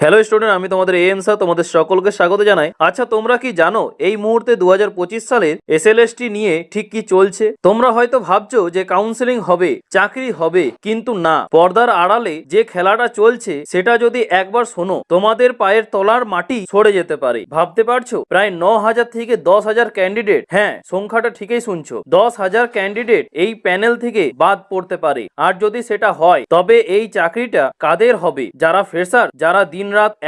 Hello student, আমি তোমাদের M sir তোমাদের সকলকে স্বাগত জানাই। আচ্ছা, তোমরা কি জানো এই মুহূর্তে 2025 সালের এসএলএসটি নিয়ে ঠিক কি চলছে? তোমরা হয়তো ভাবছো যে কাউন্সেলিং হবে, চাকরি হবে, কিন্তু না, পর্দার আড়ালে যে খেলাটা চলছে সেটা যদি একবার শোনো তোমাদের পায়ের তলার মাটি সরে যেতে পারে। ভাবতে পারছো? প্রায় 9,000 থেকে 10,000 ক্যান্ডিডেট, হ্যাঁ সংখ্যাটা ঠিকই শুনছো, 10,000 ক্যান্ডিডেট এই প্যানেল থেকে বাদ পড়তে পারে। আর যদি সেটা হয় তবে এই চাকরিটা কাদের হবে? যারা ফ্রেশার, যারা দিনরাত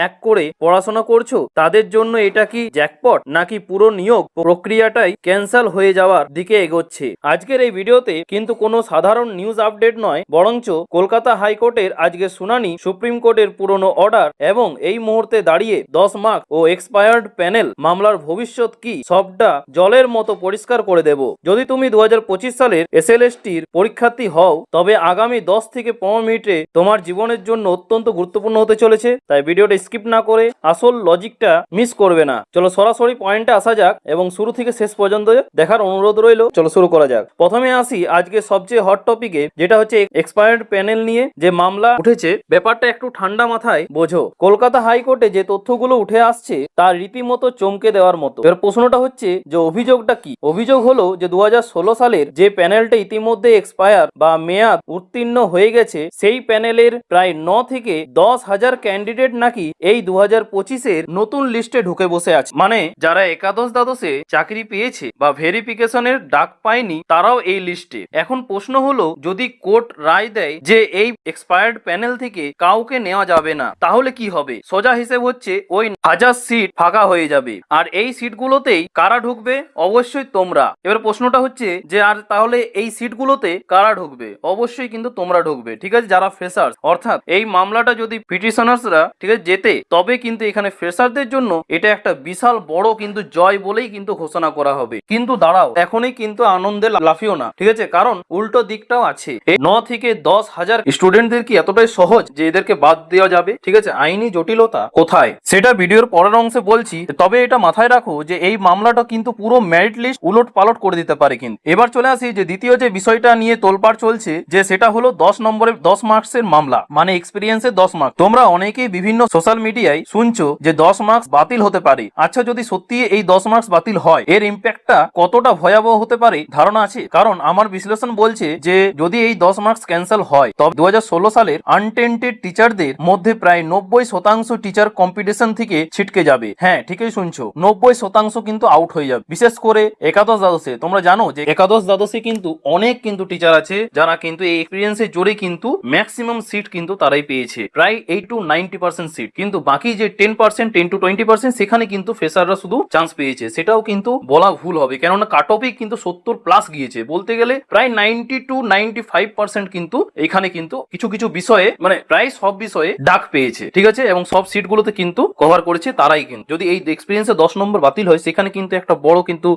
এক করে পড়াশোনা করছো তাদের জন্য এটা কি জ্যাকপট, নাকি পুরো নিয়োগ প্রক্রিয়াটাই ক্যান্সেল হয়ে যাওয়ার দিকে এগোচ্ছে? আজকের এই ভিডিওতে কিন্তু কোনো সাধারণ নিউজ আপডেট নয়, বরঞ্চ কলকাতা হাইকোর্টের আজকের শুনানি, সুপ্রিম কোর্টের পুরনো অর্ডার এবং এই মুহূর্তে দাঁড়িয়ে 10 মার্ক ও এক্সপায়ার্ড প্যানেল মামলার ভবিষ্যৎ কি, সবটা জলের মতো পরিষ্কার করে দেব। যদি তুমি 2025 সালের এসএলএসটির পরীক্ষার্থী হও তবে আগামী 10 থেকে 15 মিনিটে তোমার জীবনের জন্য অত্যন্ত গুরুত্বপূর্ণ হতে চলেছে, তাই ভিডিওটা স্কিপ না করে আসল লজিকটা মিস করবে না। চলো সরাসরি পয়েন্টে আসা যাক এবং শুরু থেকে শেষ পর্যন্ত দেখার অনুরোধ রইল। চলো শুরু করা যাক। প্রথমে আসি আজকে সবচেয়ে হট টপিকে, যেটা হচ্ছে এক্সপায়ার্ড প্যানেল নিয়ে যে মামলা উঠেছে। ব্যাপারটা একটু ঠান্ডা মাথায় বোঝো। কলকাতা হাইকোর্টে যে তথ্যগুলো উঠে আসছে তা রীতিমতো চমকে দেওয়ার মতো। এর প্রশ্নটা হচ্ছে যে অভিযোগটা কি? অভিযোগ হলো যে 2016 সালের যে প্যানেলটা ইতিমধ্যে এক্সপায়ার বা মেয়াদ উত্তীর্ণ হয়ে গেছে, সেই প্যানেলের প্রায় 9 থেকে 10,000 ক্যান্ডিডেট নাকি এই 2025-এর নতুন লিস্টে ঢুকে বসে আছে। মানে যারা একাদশ দ্বাদশে চাকরি পেয়েছে বা ভেরিফিকেশনের ডাক পায়নি তারাও এই লিস্টে। এখন প্রশ্ন হলো, যদি কোর্ট রায় দেয় যে এই এক্সপায়ার্ড প্যানেল থেকে কাউকে নেওয়া যাবে না, তাহলে কি হবে? সোজা হিসেব হচ্ছে ওই 1000 সিট ফাঁকা হয়ে যাবে। আর এই সিটগুলোতেই কারা ঢুকবে? অবশ্যই তোমরা। এবার প্রশ্নটা হচ্ছে যে আর তাহলে এই সিটগুলোতে কারা ঢুকবে? অবশ্যই কিন্তু তোমরা ঢুকবে, ঠিক আছে, যারা ফ্রেশার্স। অর্থাৎ এই মামলাটা যদি পিটিশনার্সরা ঠিক আছে জেতে, তবে কিন্তু এখানে ফ্রেশারদের জন্য এটা একটা বিশাল বড় কিন্তু জয় বলেই কিন্তু ঘোষণা করা হবে। কিন্তু দাঁড়াও, এখনই কিন্তু আনন্দে লাফিও না, ঠিক আছে, কারণ উল্টো দিকটাও আছে। এই 9 থেকে 10,000 স্টুডেন্টদের কি এতটাই সহজ যে এদেরকে বাদ দেওয়া যাবে? ঠিক আছে, আইনি জটিলতা কোথায় সেটা ভিডিওর পরের অংশে বলছি। তবে এটা মাথায় রাখো যে এই মামলাটা কিন্তু পুরো মেরিট লিস্ট উলট পালট করে দিতে পারে। কিন্তু এবার চলে আসি যে দ্বিতীয় যে বিষয়টা নিয়ে তোলপাড় চলছে, যে সেটা হলো 10 নম্বরের 10 মার্কসের মামলা, মানে এক্সপিরিয়েন্সের 10 মার্ক। তোমরা অনেকেই বিভিন্ন সোশ্যাল মিডিয়ায় শুনছো যে 10 মার্কস বাতিল হতে পারে। আচ্ছা, যদি সত্যি এই 10 মার্কস বাতিল হয়, এর ইম্প্যাক্টটা কতটা ভয়াবহ হতে পারে ধারণা আছে? কারণ আমার বিশ্লেষণ বলছে যে যদি এই 10 মার্কস ক্যান্সেল হয় তবে 2016 সালের আনটেন্টেড টিচারদের মধ্যে প্রায় 90% টিচার কম্পিটিশন থেকে ছিটকে যাবে। হ্যাঁ, ঠিকই শুনছো, 90% কিন্তু আউট হয়ে যাবে। বিশেষ করে একাদশ দ্বাদশে। তোমরা জানো যে একাদশ দ্বাদশে কিন্তু অনেক কিন্তু টিচার আছে যারা কিন্তু এই এক্সপিরিয়েন্সের জোরে কিন্তু ম্যাক্সিমাম সিট কিন্তু তারাই পেয়েছে, প্রায় 80 to 90% সিট। কিন্তু বাকি যে 10%, 10 to 20% সেখানে কিন্তু ফ্রেশাররা শুধু চান্স পেয়েছে। সেটাও কিন্তু বলা ভুল হবে, কেননা কাট অফই কিন্তু 70+ গিয়েছে। বলতে গেলে প্রায় 90 to 95% কিন্তু এখানে কিন্তু কিছু কিছু বিষয়ে, মানে প্রায় সব বিষয়ে ডাক পেয়েছে, ঠিক আছে, এবং সব সিটগুলোতে কিন্তু কভার করেছে তারাই। কিন্তু যদি এই এক্সপিরিয়েন্সে 10 নম্বর বাতিল হয়, সেখানে কিন্তু একটা বড় কিন্তু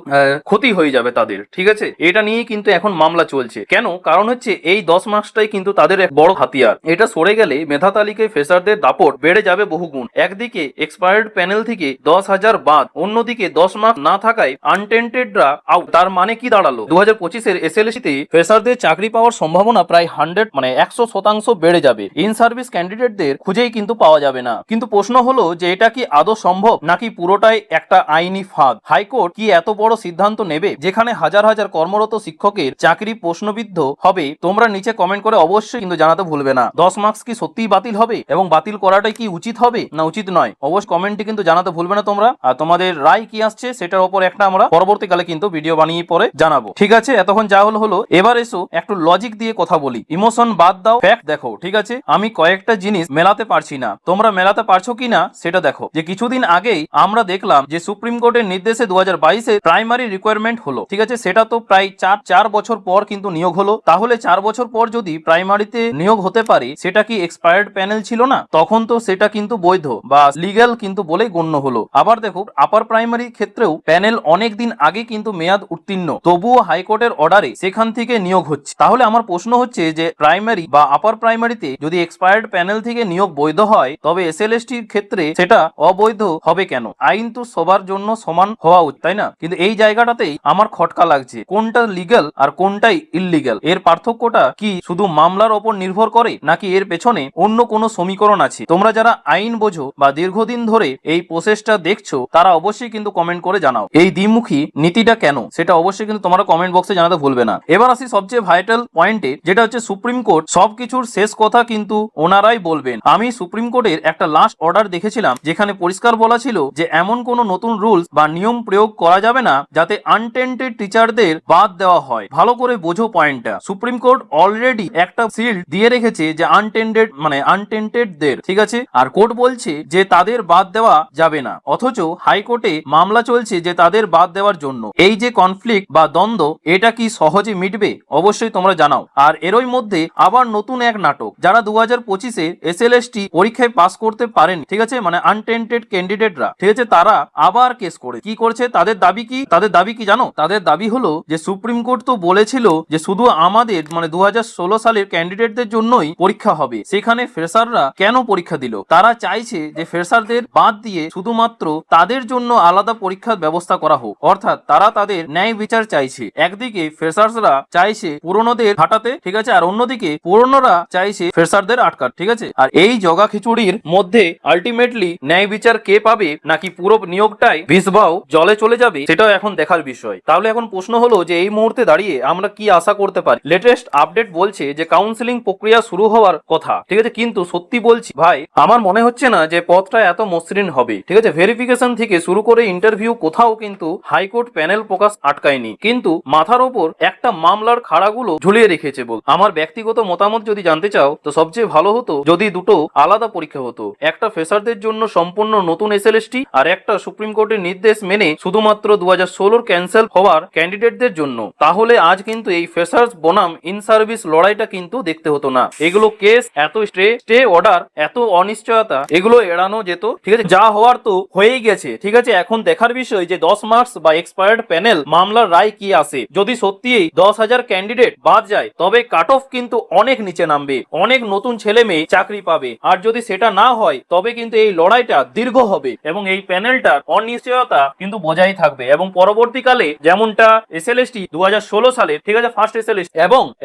ক্ষতি হয়ে যাবে তাদের, ঠিক আছে। এটা নিয়ে কিন্তু এখন মামলা চলছে। কেন? কারণ হচ্ছে এই 10 মার্কসটাই কিন্তু তাদের এক বড় হাতিয়ার। এটা সরে গেলে মেধা তালিকায় ফ্রেশারদের দাপট বেড়ে যাবে বহুগুণ। একদিকে এক্সপায়ার্ড প্যানেল থেকে 10,000 বাদ, অন্যদিকে 10 মার্ক না থাকায় আনটেন্টেডরা আউট। তার মানে কি দাঁড়ালো? 2025-এর এসএলএসিতে ফ্রেশারদের চাকরি পাওয়ার সম্ভাবনা প্রায় 100% বেড়ে যাবে। ইন সার্ভিস ক্যান্ডিডেটদের খুঁজেই কিন্তু পাওয়া যাবে না। কিন্তু প্রশ্ন হলো যে এটা কি আদৌ সম্ভব, নাকি পুরোটাই একটা আইনি ফাঁদ? হাইকোর্ট কি এত বড় সিদ্ধান্ত নেবে যেখানে হাজার হাজার কর্মরত শিক্ষকের চাকরি প্রশ্নবিদ্ধ হবে? তোমরা নিচে কমেন্ট করে অবশ্যই কিন্তু জানাতে ভুলবে না। 10 মার্কস কি সত্যিই বাতিল হবে, এবং বাতিল করাটাই কি উচিত হবে না উচিত নয়? অবশ্যই কমেন্টে কিন্তু জানাতে ভুলবে না তোমরা। আর তোমাদের রায় কি আসছে সেটার উপর একটা আমরা পরবর্তীকালে কিন্তু ভিডিও বানিয়ে পরে জানাবো, ঠিক আছে। এতক্ষণ যা হলো এবার এসো একটু লজিক দিয়ে কথা বলি। ইমোশন বাদ দাও, ফ্যাক্ট দেখো, ঠিক আছে। আমি কয়েকটা জিনিস মেলাতে পারছি না, তোমরা মেলাতে পারছো কিনা সেটা দেখো। যে কিছুদিন আগেই আমরা দেখলাম যে সুপ্রিম কোর্টের নির্দেশে 2022-এ প্রাইমারি রিকোয়ারমেন্ট হলো, ঠিক আছে। সেটা তো প্রায় 4 বছর পর কিন্তু নিয়োগ হলো। তাহলে 4 বছর পর যদি প্রাইমারিতে নিয়োগ হতে পারে, সেটা কি এক্সপায়ার্ড প্যানেল ছিল না? তখন তো সেটা কিন্তু বৈধ বা লিগ্যাল কিন্তু বলেই গণ্য হলো। আবার দেখো, আপার প্রাইমারি ক্ষেত্রেও প্যানেল অনেক দিন আগে কিন্তু মেয়াদ উত্তীর্ণ, তবুও হাইকোর্টের অর্ডারে সেখান থেকে নিয়োগ হচ্ছে। তাহলে আমার প্রশ্ন হচ্ছে যে প্রাইমারি বা আপার প্রাইমারিতে যদি এক্সপায়ার্ড প্যানেল থেকে নিয়োগ বৈধ হয়, তবে এসএলএসটির ক্ষেত্রে সেটা অবৈধ হবে কেন? আইন তো সবার জন্য সমান হওয়া উচিত, তাই না? কিন্তু এই জায়গাটাতেই আমার খটকা লাগছে, কোনটা লিগ্যাল আর কোনটাই ইললিগ্যাল। এর পার্থক্যটা কি শুধু মামলার ওপর নির্ভর করে, নাকি এর পেছনে অন্য কোনো সমীকরণ আছে? তোমরা যারা যারা আইন বোঝো বা দীর্ঘদিন ধরে এই প্রসেসটা দেখছো তারা অবশ্যই কিন্তু কমেন্ট করে জানাও এই দ্বিমুখী নীতিটা কেন, সেটা অবশ্যই কিন্তু তোমরা কমেন্ট বক্সে জানাতে ভুলবে না। এবার আসি সবচেয়ে ভাইটাল পয়েন্টে, যেটা হচ্ছে সুপ্রিম কোর্ট সবকিছুর শেষ কথা কিন্তু ওনারাই বলবেন। আমি সুপ্রিম কোর্টের একটা লাস্ট অর্ডার দেখেছিলাম যেখানে পরিষ্কার বলা ছিল যে এমন কোনো নতুন রুলস বা নিয়ম প্রয়োগ করা যাবে না যাতে আনটেন্টেড টিচারদের বাদ দেওয়া হয়। ভালো করে বোঝো পয়েন্টটা। সুপ্রিম কোর্ট অলরেডি একটা সিল দিয়ে রেখেছে যে আনটেন্টেডদের, ঠিক আছে, আর কোর্ট বলছে যে তাদের বাদ দেওয়া যাবে না, অথচ হাইকোর্টে মামলা চলছে যে তাদের বাদ দেওয়ার জন্য। এই যে কনফ্লিক্ট বা দ্বন্দ্ব, এটা কি সহজে মিটবে? অবশ্যই তোমরা জানাও। আর এরই মধ্যে আবার নতুন এক নাটক, যারা 2025-এ এসএলএসটি পরীক্ষায় পাস করতে পারেনি, ঠিক আছে, মানে আনটেন্টেড ক্যান্ডিডেটরা, ঠিক আছে, তারা আবার কেস করে কি করছে, তাদের দাবি কি জানো? তাদের দাবি হলো যে সুপ্রিম কোর্ট তো বলেছিল যে শুধু আমাদের 2016 সালের ক্যান্ডিডেটদের জন্যই পরীক্ষা হবে, সেখানে ফ্রেশাররা কেন পরীক্ষা দিল? তারা চাইছে যে ফ্রেশারদের বাদ দিয়ে শুধুমাত্র তাদের জন্য আলাদা পরীক্ষার ব্যবস্থা করা হোক, অর্থাৎ তারা তাদের ন্যায় বিচার চাইছে। একদিকে ফ্রেশার্সরা চাইছে পুরনোদের হাঁটাতে, ঠিক আছে, আর অন্যদিকে পুরনোরা চাইছে ফ্রেশারদের আটকার, ঠিক আছে। আর এই জগা খিচুড়ির মধ্যে আলটিমেটলি ন্যায় বিচার কে পাবে, নাকি পুরো নিয়োগটাই বিষবাও জলে চলে যাবে, সেটাও এখন দেখার বিষয়। তাহলে এখন প্রশ্ন হলো যে এই মুহূর্তে দাঁড়িয়ে আমরা কি আশা করতে পারি? লেটেস্ট আপডেট বলছে যে কাউন্সিলিং প্রক্রিয়া শুরু হওয়ার কথা, ঠিক আছে, কিন্তু সত্যি বলছি ভাই, আমার মনে হচ্ছে না যে পথটা এত মসৃণ হবে, ঠিক আছে। ভেরিফিকেশন থেকে শুরু করে ইন্টারভিউ কোথাও কিন্তু হাইকোর্ট প্যানেল প্রকাশ আটকায়নি, কিন্তু মাথার ওপর একটা মামলার খাড়াগুলো ঝুলিয়ে রেখেছে বল। আমার ব্যক্তিগত মতামত যদি জানতে চাও তো সবচেয়ে ভালো হতো যদি দুটো আলাদা পরীক্ষা হতো, একটা ফ্রেশারদের জন্য সম্পূর্ণ নতুন এসএলএসটি, আর একটা সুপ্রিম কোর্টের নির্দেশ মেনে শুধুমাত্র 2016 ক্যান্সেল হওয়ার ক্যান্ডিডেটদের জন্য। তাহলে আজ কিন্তু এই ফ্রেশার্স বনাম ইন সার্ভিস লড়াইটা কিন্তু দেখতে হতো না। এগুলো কেস, এত স্টে অর্ডার, এত অনিশ্চয়তা, এগুলো এড়ানো যেত, ঠিক আছে। যা হওয়ার তো হয়েই গেছে, ঠিক আছে। এখন দেখার বিষয় যে 10 মার্কস বা এক্সপায়ার্ড প্যানেল মামলার রায় কি আসে। যদি সত্যিই 10,000 ক্যান্ডিডেট বাদ যায় তবে কাট অফ কিন্তু অনেক নিচে নামবে, অনেক নতুন ছেলে মেয়ে চাকরি পাবে। আর যদি সেটা না হয় তবে কিন্তু এই লড়াইটা দীর্ঘ হবে এবং এই প্যানেলটার অনিশ্চয়তা কিন্তু বজায় থাকবে। এবং পরবর্তীকালে যেমনটা এসএলএসটি 2016 সালে, ঠিক আছে, ফার্স্ট এসএলএসটি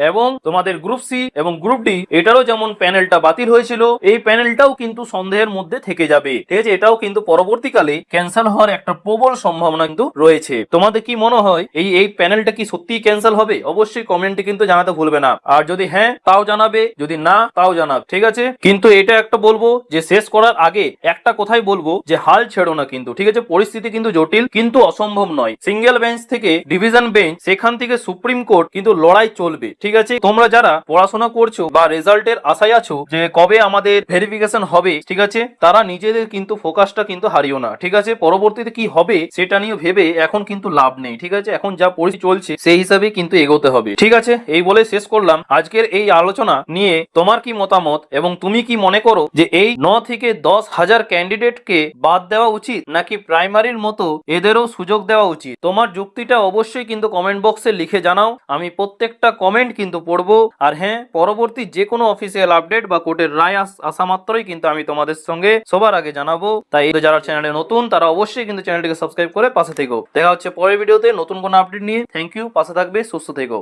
এবং তোমাদের গ্রুপ সি এবং গ্রুপ ডি, এটারও যেমন প্যানেলটা বাতিল হয়েছিল, এই প্যানেলটাও কিন্তু সন্দেহের মধ্যে থেকে যাবে, ঠিক আছে। এটাও কিন্তু পরবর্তীকালে ক্যান্সেল হওয়ার একটা প্রবল সম্ভাবনা কিন্তু রয়েছে। তোমাদের কি মনে হয় এই প্যানেলটা কি সত্যিই ক্যান্সেল হবে? অবশ্যই কমেন্টে কিন্তু জানাতে ভুলবে না। আর যদি হ্যাঁ তাও জানাবে, যদি না তাও জানাবে, ঠিক আছে। কিন্তু এটা একটা বলবো যে শেষ করার আগে একটা কথাই বলবো যে হাল ছেড়ো না কিন্তু, ঠিক আছে। পরিস্থিতি কিন্তু জটিল, কিন্তু অসম্ভব নয়। সিঙ্গেল বেঞ্চ থেকে ডিভিশন বেঞ্চ, সেখান থেকে সুপ্রিম কোর্ট, কিন্তু লড়াই চলবে, ঠিক আছে। তোমরা যারা পড়াশোনা করছো বা রেজাল্টের আশায় আছো যে কবে আমাদের ভেরিফিকেশন হবে, ঠিক আছে, তারা নিজেদের কিন্তু ফোকাসটা কিন্তু হারিও না, ঠিক আছে। পরবর্তীতে কি হবে সেটা নিয়ে ভেবে এখন কিন্তু লাভ নেই, ঠিক আছে। এখন যা পরিস্থিতি চলছে সেই হিসাবে কিন্তু এগোতে হবে, ঠিক আছে। এই বলে শেষ করলাম আজকের এই আলোচনা নিয়ে। তোমার কি মতামত এবং তুমি কি মনে করো যে এই 9 থেকে 10,000 ক্যান্ডিডেটকে বাদ দেওয়া উচিত, নাকি প্রাইমারির মতো এদেরও সুযোগ দেওয়া উচিত? তোমার যুক্তিটা অবশ্যই কিন্তু কমেন্ট বক্সে লিখে জানাও। আমি প্রত্যেকটা কমেন্ট কিন্তু পড়বো। আর হ্যাঁ, পরবর্তী যে কোনো অফিসিয়াল আপডেট বা কোর্টের রায় আসা মাত্রই কিন্তু আমি তোমাদের সঙ্গে সবার আগে জানাবো। তাই যারা চ্যানেলে নতুন তারা অবশ্যই কিন্তু চ্যানেলটিকে সাবস্ক্রাইব করে পাশে থেকো। দেখা হচ্ছে পরের ভিডিওতে নতুন কোনো আপডেট নিয়ে। থ্যাংক ইউ, পাশে থাকবে, সুস্থ থেকো।